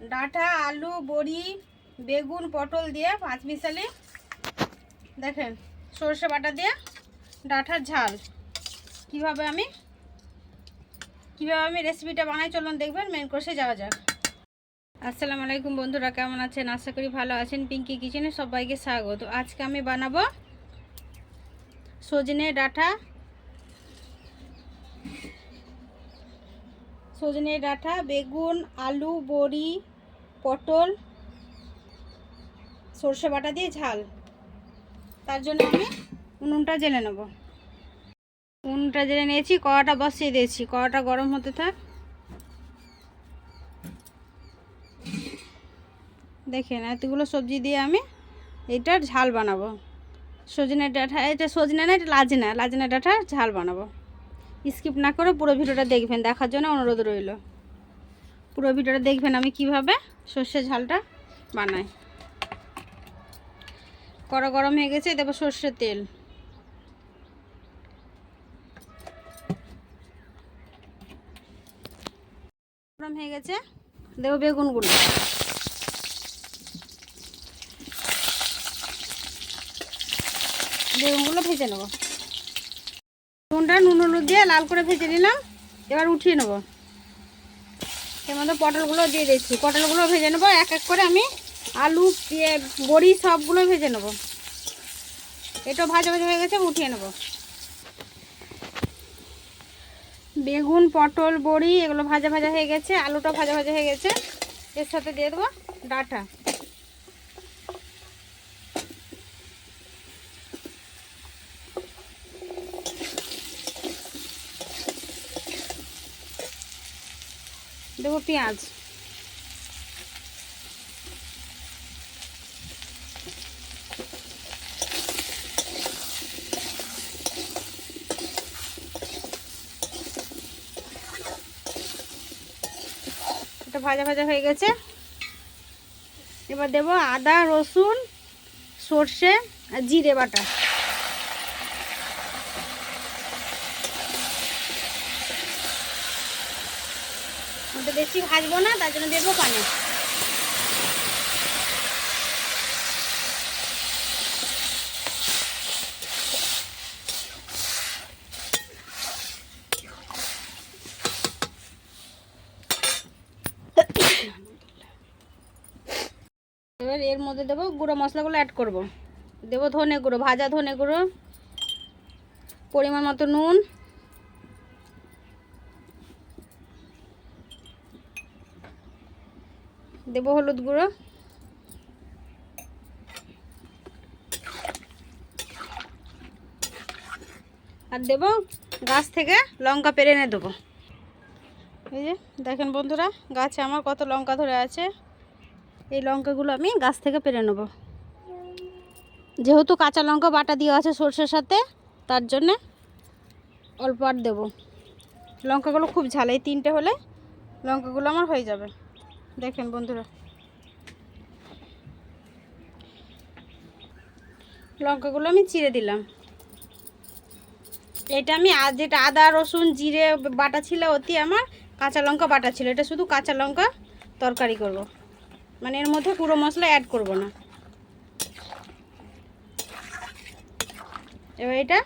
ডাঁটা, আলু, বড়ি, বেগুন, পটল দিয়ে পাঁচমিশালি দেখেন সরষে বাটা দিয়ে ডাঁটার ঝাল। কিভাবে আমি রেসিপিটা বানাই চলুন দেখবেন। মেন কোর্সে যাওয়া যাক। আসসালামু আলাইকুম বন্ধুরা, কেমন আছেন? আশা করি ভালো আছেন। পিঙ্কি কিচেনে সবাইকে স্বাগত। আজকে আমি বানাবো সজনে ডাঁটা, বেগুন, আলু, বড়ি, পটল, সরষে বাটা দিয়ে ঝাল। তার জন্য আমি উনুনটা জেলে নেব। উনুনটা জেলে নিয়েছি, কড়াটা বসিয়ে দিয়েছি। কড়াটা গরম হতে থাক। দেখেন এতগুলো সবজি দিয়ে আমি এটার ঝাল বানাবো। সজনে ডাঁটা, এটা সজনে না, এটা লাজনা ডাঁটার ঝাল বানাবো। স্কিপ না করে পুরো ভিডিওটা দেখবেন, দেখার জন্য অনুরোধ রইল। পুরো ভিডিওটা দেখবেন আমি কিভাবে সর্ষে ঝালটা বানাই। কড়া গরম হয়ে গেছে, দেবো সর্ষের তেল। গরম হয়ে গেছে, দেবো বেগুনগুলো। বেগুনগুলো ভেজে নেবো। বেগুনটা নুন হলুদ দিয়ে লাল করে ভেজে নিলাম। এবার উঠিয়ে নেবো। এর মধ্যে পটলগুলো দিয়ে দিচ্ছি। পটলগুলো ভেজে নেবো এক এক করে। আমি আলু, বড়ি সবগুলো ভেজে নেবো। এটাও ভাজা ভাজা হয়ে গেছে, উঠিয়ে নেবো। বেগুন, পটল, বড়ি এগুলো ভাজা ভাজা হয়ে গেছে। আলুটা ভাজা ভাজা হয়ে গেছে। এর সাথে দিয়ে দেবো ডাঁটা। দেবো পেঁয়াজ। এটা ভাজা ভাজা হয়ে গেছে। এবার দেবো আদা, রসুন, সর্ষে আর জিরে বাটা। ওটা বেশি ভাজবো না, তার জন্য দেবো পানি। এবার এর মধ্যে দেবো গুঁড়ো মশলাগুলো অ্যাড করব। দেবো ধনে গুঁড়ো, ভাজা ধনে গুঁড়ো, পরিমাণ মতো নুন, দেবো হলুদ গুঁড়ো, আর দেবো গাছ থেকে লঙ্কা পেরে এনে দেবো। এই যে দেখেন বন্ধুরা, গাছে আমার কত লঙ্কা ধরে আছে। এই লঙ্কাগুলো আমি গাছ থেকে পেরে নেব। যেহেতু কাঁচা লঙ্কা বাটা দেওয়া আছে সর্ষের সাথে, তার জন্যে অল্প আর দেবো। লঙ্কাগুলো খুব ঝাল, এই তিনটে হলে লঙ্কাগুলো আমার হয়ে যাবে। দেখেন বন্ধুরা, লঙ্কাগুলো আমি চিড়ে দিলাম। এটা আমি যেটা আদা রসুন জিরে বাটা ছিল, অতি আমার কাঁচা লঙ্কা বাটা ছিল। এটা শুধু কাঁচা লঙ্কা তরকারি করব, মানে এর মধ্যে পুরো মশলা অ্যাড করব না। এবার এটা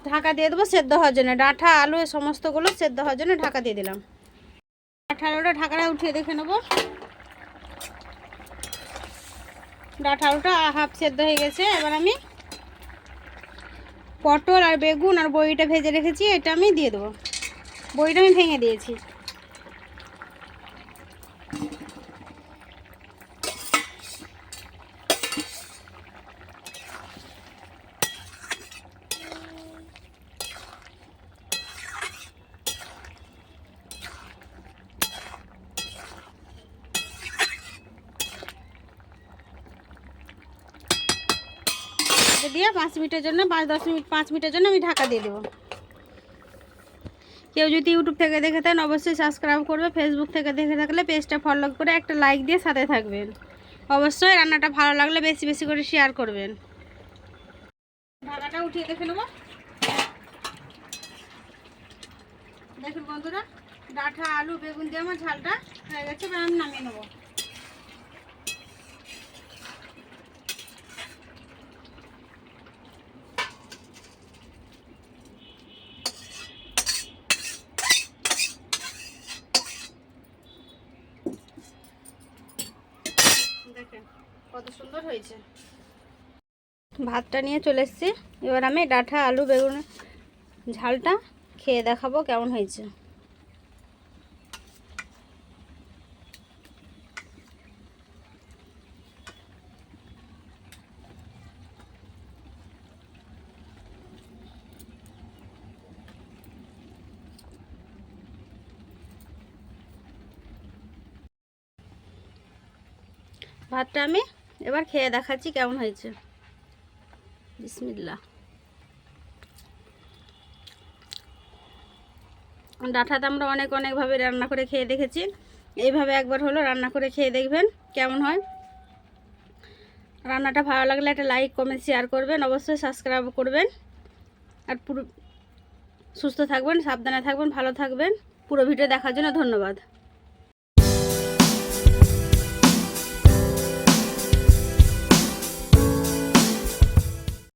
ঢাকা দিয়ে দেবো সেদ্ধ হওয়ার জন্য। ডাঁটা আলু এ সমস্তগুলো সেদ্ধ হওয়ার জন্য ঢাকা দিয়ে দিলাম। ডাঁটা আলুটা ঢাকাটা উঠিয়ে দেখে নেবো। ডাঁটা আলুটা হাফ সেদ্ধ হয়ে গেছে। এবার আমি পটল আর বেগুন আর বড়িটা ভেজে রেখেছি, এটা আমি দিয়ে দেবো। বড়িটা আমি ভেঙে দিয়েছি। দিয়ে 5 মিনিটের জন্য 5 মিনিটের জন্য আমি ঢাকা দিয়ে দেবো। কেউ যদি ইউটিউব থেকে দেখে থাকেন অবশ্যই সাবস্ক্রাইব করবে। ফেসবুক থেকে দেখে থাকলে পেজটা ফলো করে একটা লাইক দিয়ে সাথে থাকবেন। অবশ্যই রান্নাটা ভালো লাগলে বেশি বেশি করে শেয়ার করবেন। ঢাকাটা উঠিয়ে দেখে নেব। দেখুন বন্ধুরা, ডাঁটা আলু বেগুন দিয়ে আমার ঝালটা হয়ে গেছে, এবার আমি নামিয়ে নেবো। দেখেন কত সুন্দর হয়েছে। ভাতটা নিয়ে চলে এসেছি, এবার আমি ডাঁটা আলু বেগুনের ঝালটা খেয়ে দেখাবো কেমন হয়েছে। ভাতটা আমি এবার খেয়ে দেখাচ্ছি কেমন হয়েছে। বিসমিল্লাহ। ডাঁটাটা আমরা অনেকভাবে রান্না করে খেয়ে দেখেছি, এইভাবে একবার হলো রান্না করে খেয়ে দেখবেন কেমন হয়। রান্নাটা ভালো লাগলে একটা লাইক কমেন্ট শেয়ার করবেন, অবশ্যই সাবস্ক্রাইব করবেন। আর পুরো সুস্থ থাকবেন, সাবধানে থাকবেন, ভালো থাকবেন। পুরো ভিডিও দেখার জন্য ধন্যবাদ।